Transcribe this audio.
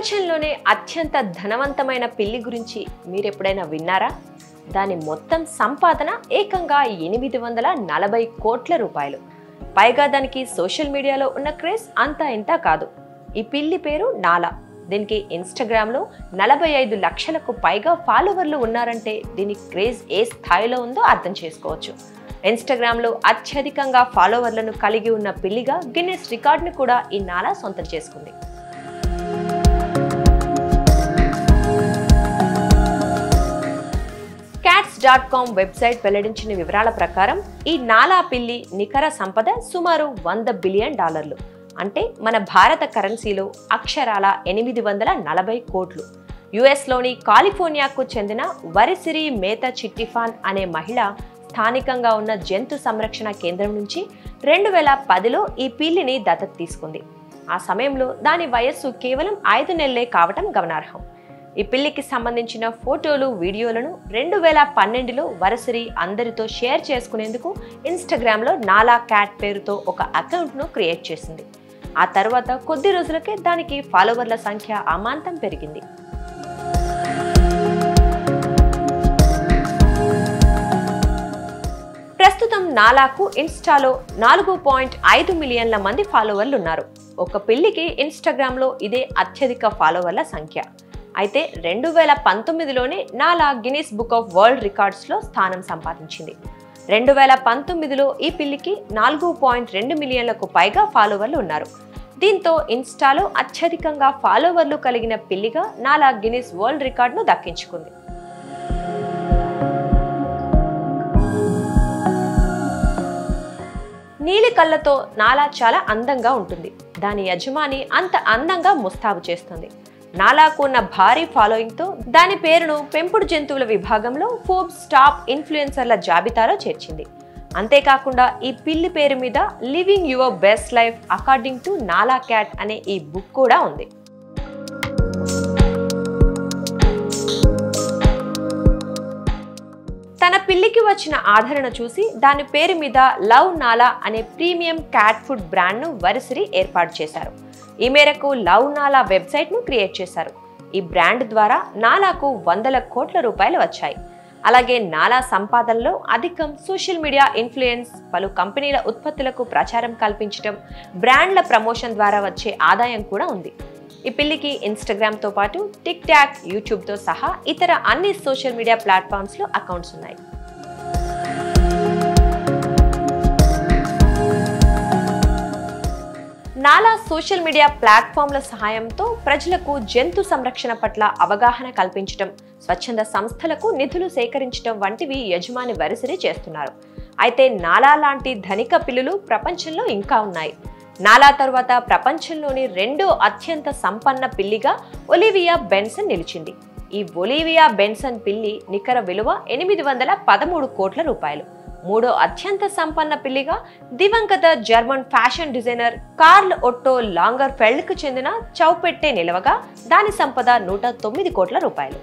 ప్రపంచంలోనే అత్యంత ధనవంతమైన పిల్లి గురించి మీరు ఎప్పుడైనా విన్నారా? దాని మొత్తం సంపాదన ఏకంగా 840 కోట్ల రూపాయలు. పైగా దానికి సోషల్ మీడియాలో ఉన్న క్రేజ్ అంతా ఇంతా కాదు. ఈ పిల్లి పేరు నాలా. దీనికి ఇన్స్టాగ్రామ్లో 45 లక్షలకు పైగా ఫాలోవర్లు ఉన్నారంటే దీని క్రేజ్ ఏ స్థాయిలో ఉందో అర్థం చేసుకోవచ్చు. ఇన్స్టాగ్రామ్లో అత్యధికంగా ఫాలోవర్లను కలిగి ఉన్న పిల్లిగా గిన్నెస్ రికార్డును కూడా ఈ నాలా సొంతం చేసుకుంది. cats.com వెబ్సైట్ వెల్లడించిన వివరాల ప్రకారం ఈ నాలా పిల్లి నికర సంపద సుమారు $100 బిలియన్. అంటే మన భారత కరెన్సీలో అక్షరాల 840 కోట్లు. యుఎస్లోని కాలిఫోర్నియాకు చెందిన వరిసిరి మేత చిట్టిఫాన్ అనే మహిళ స్థానికంగా ఉన్న జంతు సంరక్షణ కేంద్రం నుంచి 2010లో ఈ పిల్లిని దత్తత తీసుకుంది. ఆ సమయంలో దాని వయస్సు కేవలం 5 నెలలే కావటం గమనార్హం. ఈ పిల్లికి సంబంధించిన ఫోటోలు, వీడియోలను 2012లో వరసిరి అందరితో షేర్ చేసుకునేందుకు ఇన్స్టాగ్రామ్లో నాలా క్యాట్ పేరుతో ఒక అకౌంట్ను క్రియేట్ చేసింది. ఆ తర్వాత కొద్ది రోజులకే దానికి ఫాలోవర్ల సంఖ్య అమాంతం పెరిగింది. ప్రస్తుతం నాలాకు ఇన్స్టాలో 4.5 మిలియన్ల మంది ఫాలోవర్లు ఉన్నారు. ఒక పిల్లికి ఇన్స్టాగ్రామ్లో ఇదే అత్యధిక ఫాలోవర్ల సంఖ్య. అయితే 2019లోనే నాలా గిన్నిస్ బుక్ ఆఫ్ వరల్డ్ రికార్డ్స్లో స్థానం సంపాదించింది. 2019లో ఈ పిల్లికి 4.2 మిలియన్లకు పైగా ఫాలోవర్లు ఉన్నారు. దీంతో ఇన్స్టాలో అత్యధికంగా ఫాలోవర్లు కలిగిన పిల్లిగా నాలా గిన్నిస్ వరల్డ్ రికార్డును దక్కించుకుంది. నీలి కళ్ళతో నాలా చాలా అందంగా ఉంటుంది. దాని యజమాని అంత అందంగా ముస్తాబు చేస్తుంది. నాలాకు ఉన్న భారీ ఫాలోయింగ్తో దాని పేరును పెంపుడు జంతువుల విభాగంలో ఫోర్బ్స్ టాప్ ఇన్ఫ్లుయెన్సర్ల జాబితాలో చేర్చింది. అంతేకాకుండా ఈ పిల్లి పేరు మీద living your best life according to నాలా క్యాట్ అనే ఈ బుక్ కూడా ఉంది. తన పిల్లికి వచ్చిన ఆదరణ చూసి దాని పేరు మీద లవ్ నాలా అనే ప్రీమియం క్యాట్ ఫుడ్ బ్రాండ్ను వరిసిరి ఏర్పాటు చేశారు. ఈ మేరకు లవ్ నాలా వెబ్సైట్ను క్రియేట్ చేశారు. ఈ బ్రాండ్ ద్వారా నాలాకు 100 కోట్ల రూపాయలు వచ్చాయి. అలాగే నాలా సంపాదనలో అధికం సోషల్ మీడియా ఇన్ఫ్లుయెన్స్, పలు కంపెనీల ఉత్పత్తులకు ప్రచారం కల్పించడం, బ్రాండ్ల ప్రమోషన్ ద్వారా వచ్చే ఆదాయం కూడా ఉంది. ఈ పిల్లికి ఇన్స్టాగ్రామ్తో పాటు టిక్ టాక్, యూట్యూబ్తో సహా ఇతర అన్ని సోషల్ మీడియా ప్లాట్ఫామ్స్లో అకౌంట్స్ ఉన్నాయి. నాలా సోషల్ మీడియా ప్లాట్ఫామ్ల సహాయంతో ప్రజలకు జంతు సంరక్షణ పట్ల అవగాహన కల్పించడం, స్వచ్ఛంద సంస్థలకు నిధులు సేకరించడం వంటివి యజమాని వరిసిరి చేస్తున్నారు. అయితే నాలా లాంటి ధనిక పిల్లులు ప్రపంచంలో ఇంకా ఉన్నాయి. నాలా తర్వాత ప్రపంచంలోని 2వ అత్యంత సంపన్న పిల్లిగా ఒలివియా బెన్సన్ నిలిచింది. ఈ ఒలివియా బెన్సన్ పిల్లి నికర విలువ 813 కోట్ల రూపాయలు. 3వ అత్యంత సంపన్న పిల్లిగా దివంగత German fashion designer Karl Otto లాంగర్ఫెల్డ్కు చెందిన చౌపెట్టే నిలవగా దాని సంపద 109 కోట్ల రూపాయలు.